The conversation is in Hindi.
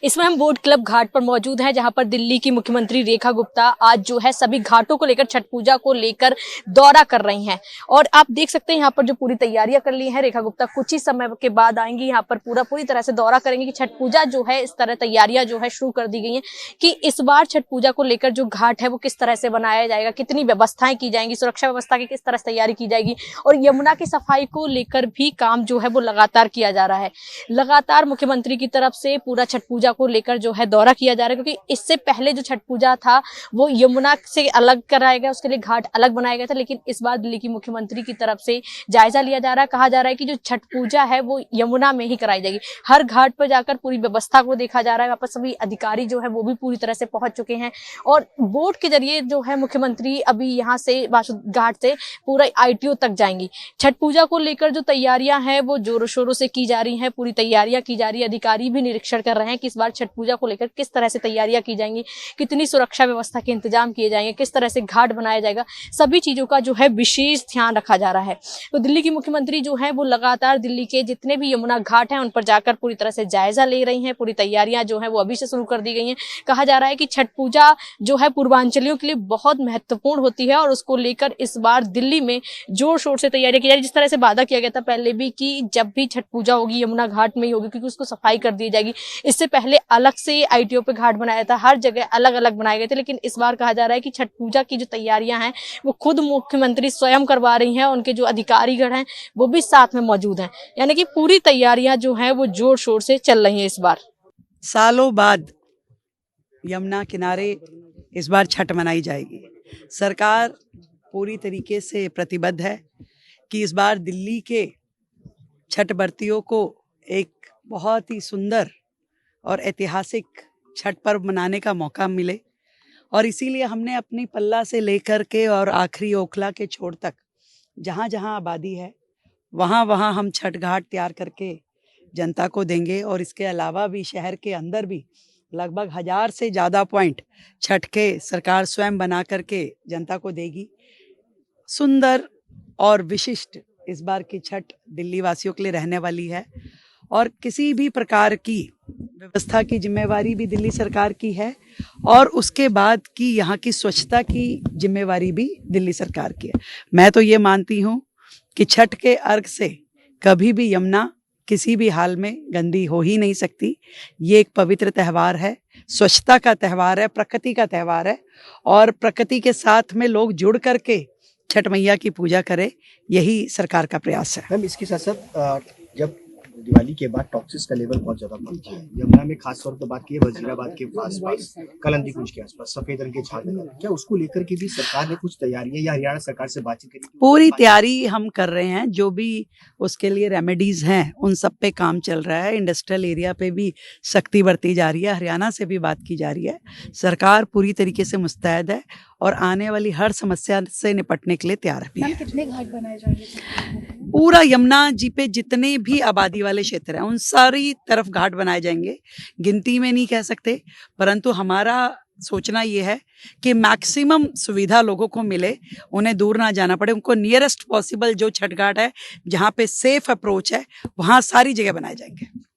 इसमें हम बोट क्लब घाट पर मौजूद हैं, जहां पर दिल्ली की मुख्यमंत्री रेखा गुप्ता आज जो है सभी घाटों को लेकर, छठ पूजा को लेकर दौरा कर रही हैं। और आप देख सकते हैं यहाँ पर जो पूरी तैयारियां कर ली हैं, रेखा गुप्ता कुछ ही समय के बाद आएंगी, यहाँ पर पूरी तरह से दौरा करेंगे कि छठ पूजा जो है इस तरह तैयारियां जो है शुरू कर दी गई हैं कि इस बार छठ पूजा को लेकर जो घाट है वो किस तरह से बनाया जाएगा, कितनी व्यवस्थाएं की जाएंगी, सुरक्षा व्यवस्था की किस तरह से तैयारी की जाएगी। और यमुना की सफाई को लेकर भी काम जो है वो लगातार किया जा रहा है। लगातार मुख्यमंत्री की तरफ से पूरा छठ पूजा को लेकर जो है दौरा किया जा रहा है, क्योंकि इससे पहले जो छठ पूजा था वो यमुना से अलग कराया गया, उसके लिए घाट अलग बनाया गया था। लेकिन इस बार दिल्ली की मुख्यमंत्री की तरफ से जायजा लिया जा रहा है। कहा जा रहा है कि जो छठ पूजा है वो यमुना में ही कराई जाएगी। हर घाट पर जाकर पूरी व्यवस्था को देखा जा रहा है। वहां पर सभी अधिकारी जो है वो भी पूरी तरह से पहुंच चुके हैं और बोट के जरिए जो है मुख्यमंत्री अभी यहाँ से बासुद घाट से पूरा ITO तक जाएंगी। छठ पूजा को लेकर जो तैयारियां हैं वो जोरों शोरों से की जा रही हैं, पूरी तैयारियां की जा रही है। अधिकारी भी निरीक्षण कर रहे हैं कि इस बार छठ पूजा को लेकर किस तरह से तैयारियां की जाएंगी, कितनी सुरक्षा व्यवस्था के इंतजाम किए जाएंगे, किस तरह से घाट बनाया जाएगा, सभी चीजों का जो है विशेष ध्यान रखा जा रहा है। तो दिल्ली की मुख्यमंत्री जो है वो लगातार दिल्ली के जितने भी यमुना घाट हैं उन पर जाकर पूरी तरह से जायजा ले रही हैं। पूरी तैयारियां जो है वो अभी से शुरू कर दी गई हैं। कहा जा रहा है कि छठ पूजा जो है पूर्वांचलियों के लिए बहुत महत्वपूर्ण होती है और उसको लेकर इस बार दिल्ली में जोर शोर से तैयारी की जा रही है। जिस तरह से वादा किया गया था पहले भी कि जब भी छठ पूजा होगी यमुना घाट में ही होगी, क्योंकि उसको सफाई कर दी जाएगी। इससे पहले अलग से ITO पे घाट बनाया था, हर जगह अलग अलग बनाए गए थे। लेकिन इस बार कहा जा रहा है कि छठ पूजा की जो तैयारियां हैं वो खुद मुख्यमंत्री स्वयं करवा रही हैं, उनके जो अधिकारीगण हैं वो भी साथ में मौजूद हैं। यानी कि पूरी तैयारियां जो हैं वो जोर शोर से चल रही हैं। इस बार सालों बाद यमुना किनारे इस बार छठ मनाई जाएगी। सरकार पूरी तरीके से प्रतिबद्ध है कि इस बार दिल्ली के छठ व्रतियों को एक बहुत ही सुंदर और ऐतिहासिक छठ पर्व मनाने का मौका मिले। और इसीलिए हमने अपनी पल्ला से लेकर के और आखिरी ओखला के छोर तक जहाँ जहाँ आबादी है वहाँ वहाँ हम छठ घाट तैयार करके जनता को देंगे। और इसके अलावा भी शहर के अंदर भी लगभग 1000 से ज़्यादा पॉइंट छठ के सरकार स्वयं बना करके जनता को देगी। सुंदर और विशिष्ट इस बार की छठ दिल्ली वासियों के लिए रहने वाली है और किसी भी प्रकार की व्यवस्था की जिम्मेवारी भी दिल्ली सरकार की है और उसके बाद की यहाँ की स्वच्छता की जिम्मेवारी भी दिल्ली सरकार की है। मैं तो ये मानती हूँ कि छठ के अर्घ से कभी भी यमुना किसी भी हाल में गंदी हो ही नहीं सकती। ये एक पवित्र त्यौहार है, स्वच्छता का त्यौहार है, प्रकृति का त्यौहार है और प्रकृति के साथ में लोग जुड़ करके छठ मैया की पूजा करें, यही सरकार का प्रयास है। मैम इसके साथ साथ जब दिवाली के बाद टॉक्सिस का लेवल बहुत ज्यादा बढ़ गया है, यमुना में खास तौर पर बात की है वजीराबाद के आसपास, कलंदी कुंज के आसपास सफेद रंग के छाते, क्या उसको लेकर के भी सरकार ने कुछ तैयारियां या हरियाणा सरकार से बातचीत करी? पूरी तैयारी हम कर रहे हैं, जो भी उसके लिए रेमेडीज हैं उन सब पे काम चल रहा है। इंडस्ट्रियल एरिया पे भी सख्ती बरती जा रही है, हरियाणा से भी बात की जा रही है। सरकार पूरी तरीके से मुस्तैद है और आने वाली हर समस्या से निपटने के लिए तैयार भी है। कितने घाट बनाए जाएंगे? पूरा यमुना जी पे जितने भी आबादी वाले क्षेत्र हैं उन सारी तरफ घाट बनाए जाएंगे। गिनती में नहीं कह सकते, परंतु हमारा सोचना ये है कि मैक्सिमम सुविधा लोगों को मिले, उन्हें दूर ना जाना पड़े, उनको नियरेस्ट पॉसिबल जो छठ घाट है जहाँ पे सेफ अप्रोच है वहाँ सारी जगह बनाए जाएंगे।